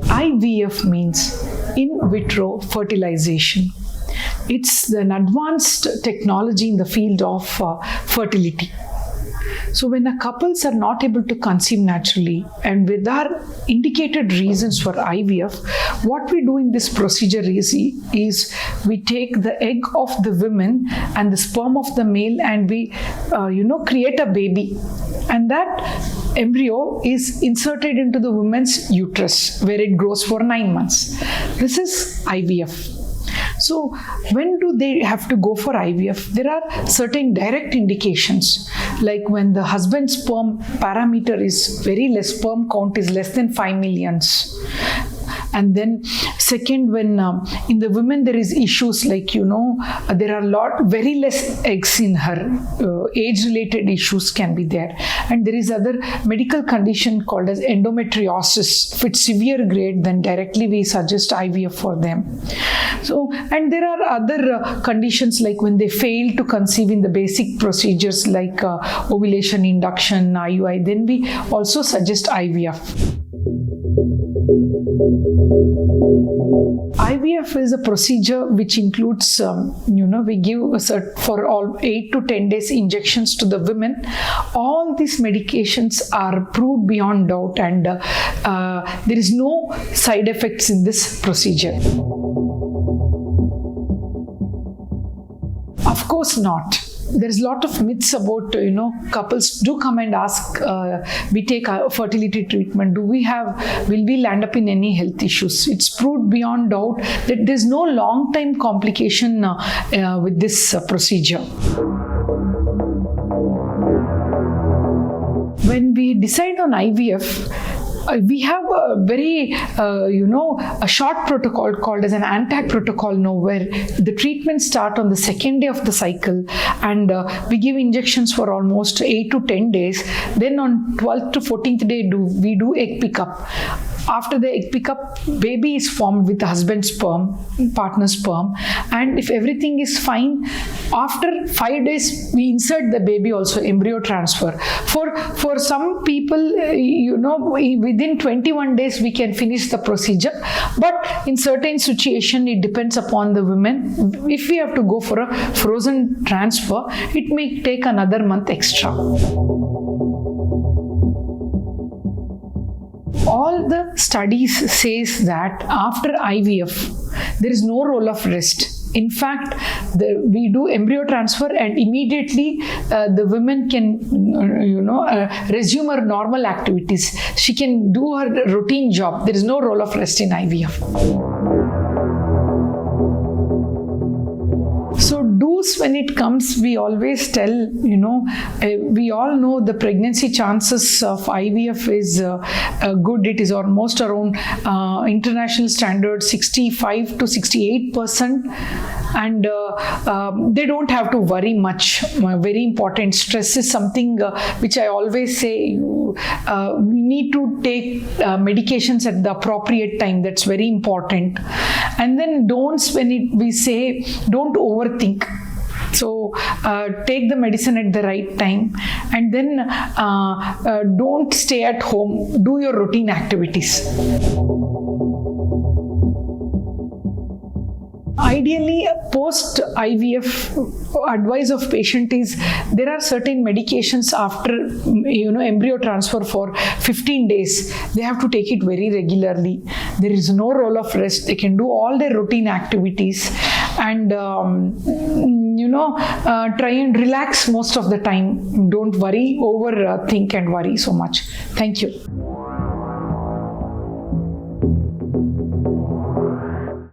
IVF means in vitro fertilization. It's an advanced technology in the field of fertility. So when a couples are not able to conceive naturally and with our indicated reasons for IVF, what we do in this procedure is we take the egg of the woman and the sperm of the male and we create a baby, and that embryo is inserted into the woman's uterus where it grows for 9 months. This is IVF. So when do they have to go for IVF? There are certain direct indications, like when the husband's sperm parameter is very less, sperm count is less than 5 millions. And then second, when in the women there is issues like, there are very less eggs in her, age-related issues can be there. And there is other medical condition called as endometriosis. If it's severe grade, then directly we suggest IVF for them. So, and there are other conditions like when they fail to conceive in the basic procedures like ovulation induction, IUI, then we also suggest IVF. IVF is a procedure which includes, we give for all 8 to 10 days injections to the women. All these medications are proved beyond doubt, and there is no side effects in this procedure. Of course not. There's a lot of myths about, couples do come and ask, we take a fertility treatment, will we land up in any health issues? It's proved beyond doubt that there's no long-time complication with this procedure. When we decide on IVF, we have a very, a short protocol called as an ANTAC protocol now, where the treatments start on the second day of the cycle, and we give injections for almost 8 to 10 days. Then on 12th to 14th day, we do egg pickup. After the egg pickup, baby is formed with the husband's sperm, partner's sperm, and if everything is fine, after 5 days we insert the baby also, embryo transfer. For some people, within 21 days we can finish the procedure, but in certain situation it depends upon the women. If we have to go for a frozen transfer, it may take another month extra. All the studies says that after IVF, there is no role of rest. In fact, we do embryo transfer and immediately the women can, resume her normal activities. She can do her routine job. There is no role of rest in IVF. So do's when it comes, we always tell, we all know the pregnancy chances of IVF is good. It is almost around international standard 65 to 68%. And they don't have to worry much. Very important. Stress is something which I always say, we need to take medications at the appropriate time. That's very important. And then don'ts, we say, don't overthink. So take the medicine at the right time, and then don't stay at home. Do your routine activities. Ideally, post-IVF advice of patient is there are certain medications after embryo transfer for 15 days. They have to take it very regularly. There is no role of rest. They can do all their routine activities and try and relax most of the time. Don't worry, overthink and worry so much. Thank you.